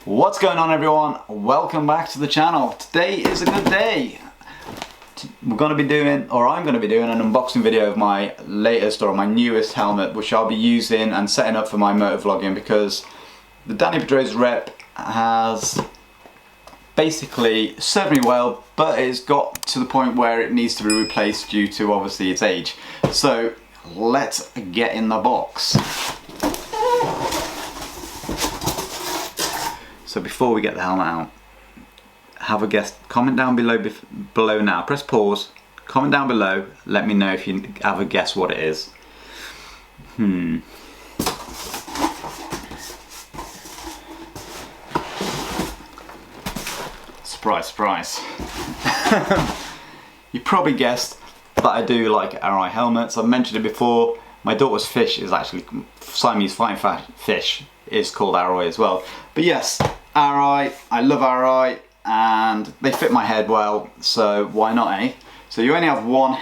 What's going on, everyone? Welcome back to the channel. Today is a good day. We're going to be doing, or I'm going to be doing, an unboxing video of my latest or my newest helmet, which I'll be using and setting up for my motor vlogging, because the Dani Pedrosa rep has basically served me well, but it's got to the point where it needs to be replaced due to obviously its age. So let's get in the box. So before we get the helmet out, have a guess. Comment down below now. Press pause. Comment down below. Let me know if you have a guess what it is. Surprise, surprise. You probably guessed that I do like RI helmets. I've mentioned it before. My daughter's fish is actually Siamese fighting fish. Is called RI as well. But yes, RI, I love RI, and they fit my head well, so why not, eh? So you only have one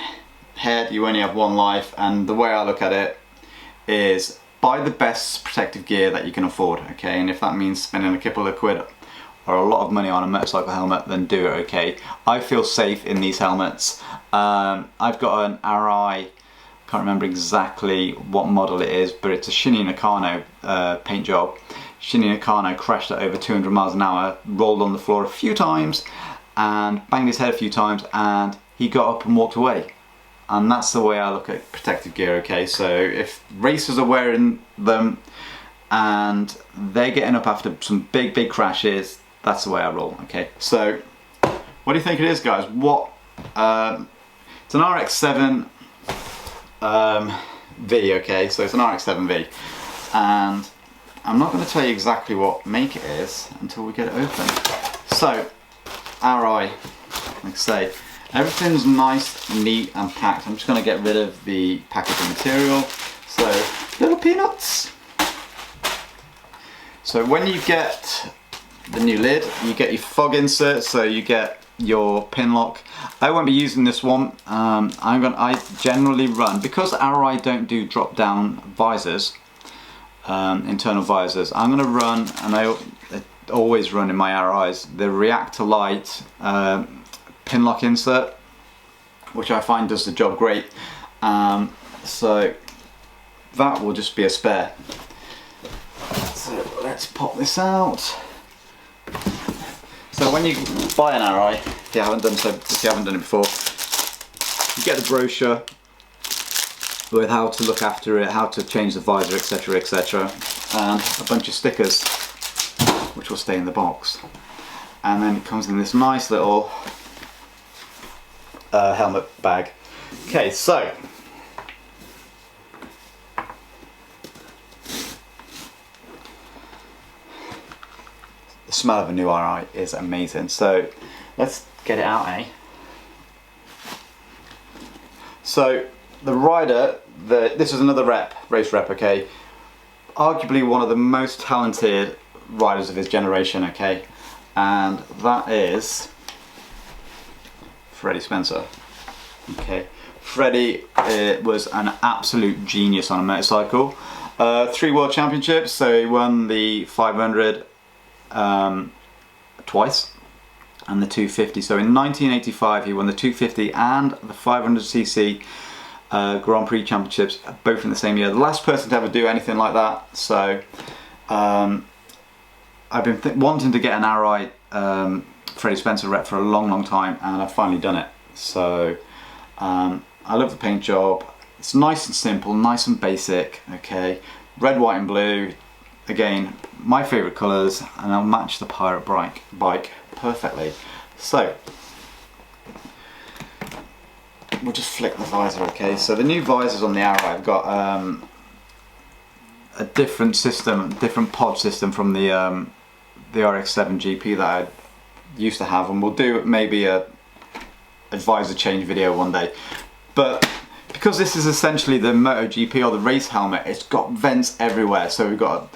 head, you only have one life, and the way I look at it is buy the best protective gear that you can afford, okay? And if that means spending a couple of quid or a lot of money on a motorcycle helmet, then do it, okay? I feel safe in these helmets. I've got an RI, can't remember exactly what model it is, but it's a Shinny Nakano paint job. Shinny Nakano crashed at over 200 miles an hour, rolled on the floor a few times and banged his head a few times, and he got up and walked away. And that's the way I look at protective gear, okay? So if racers are wearing them and they're getting up after some big crashes, that's the way I roll, okay? So what do you think it is, guys? It's an RX-7 V, okay, so it's an RX-7V, and I'm not going to tell you exactly what make it is until we get it open. So, RI, like I say, everything's nice, neat and packed. I'm just going to get rid of the packaging material. So, little peanuts. So when you get the new lid, you get your fog insert, so you get your pin lock. I won't be using this one. I generally run, because RI don't do drop down visors, internal visors, I'm going to run, and I always run in my RIs, the Reactor Light pin lock insert, which I find does the job great. So that will just be a spare. So let's pop this out. So when you buy an RI, if you haven't done it before, you get the brochure with how to look after it, how to change the visor, etc, etc, and a bunch of stickers which will stay in the box. And then it comes in this nice little helmet bag. Okay, so the smell of a new RI is amazing. So let's get it out, eh? So the rider, this is another race rep, okay? Arguably one of the most talented riders of his generation, okay? And that is Freddie Spencer, okay? Freddie was an absolute genius on a motorcycle. 3 world championships, so he won the 500 twice and the 250. So in 1985 he won the 250 and the 500cc Grand Prix championships, both in the same year. The last person to ever do anything like that. So I've been wanting to get an RI Freddie Spencer rep for a long time, and I've finally done it. So I love the paint job. It's nice and simple, nice and basic, okay? Red, white and blue. Again, my favourite colours, and I'll match the Pirate bike perfectly. So we'll just flick the visor, okay? So the new visors on the RI have got a different system, different pod system from the RX-7GP that I used to have, and we'll do maybe a visor change video one day. But because this is essentially the MotoGP or the race helmet, it's got vents everywhere. So we've got a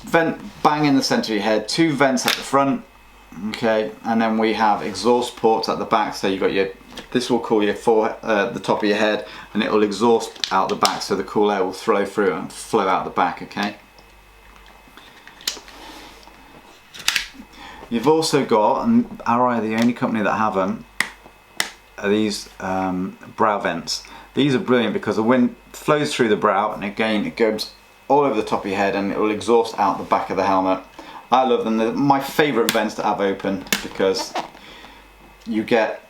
vent bang in the centre of your head, 2 vents at the front, okay, and then we have exhaust ports at the back. So you got your, this will cool your the top of your head, and it will exhaust out the back, so the cool air will flow through and flow out the back, okay. You've also got, and RI are the only company that have them, are these brow vents. These are brilliant because the wind flows through the brow, and again it goes all over the top of your head and it will exhaust out the back of the helmet. I love them. They're my favourite vents to have open because you get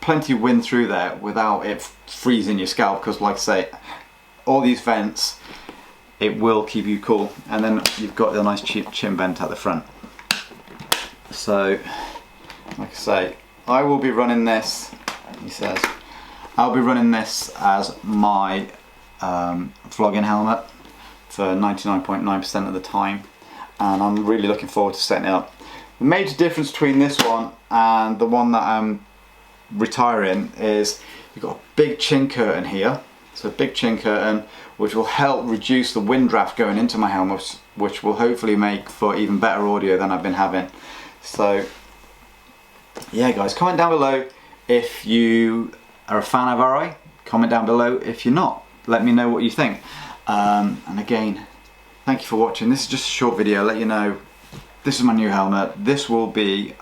plenty of wind through there without it freezing your scalp, because like I say, all these vents, it will keep you cool. And then you've got the nice chin vent at the front. So like I say, I will be running this, he says, I'll be running this as my vlogging helmet for 99.9% of the time, and I'm really looking forward to setting it up. The major difference between this one and the one that I'm retiring is you've got a big chin curtain here, so a big chin curtain which will help reduce the wind draft going into my helmet, which will hopefully make for even better audio than I've been having. So yeah guys, comment down below if you are a fan of RI, comment down below if you're not, let me know what you think. And again, thank you for watching. This is just a short video, let you know this is my new helmet. This will be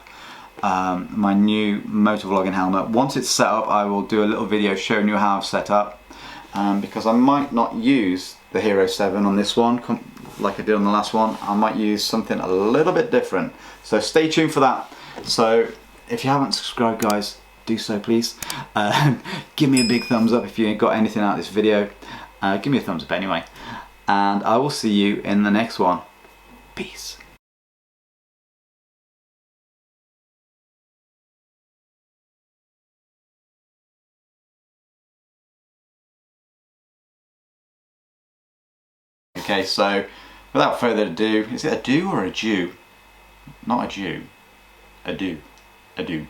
my new motovlogging helmet. Once it's set up, I will do a little video showing you how I've set up, because I might not use the Hero 7 on this one like I did on the last one. I might use something a little bit different, so stay tuned for that. So if you haven't subscribed guys, do so please. Give me a big thumbs up if you got anything out of this video. Give me a thumbs up anyway, and I will see you in the next one. Peace. Okay, so without further ado, is it a do or a Jew? Not a Jew. A do. A do.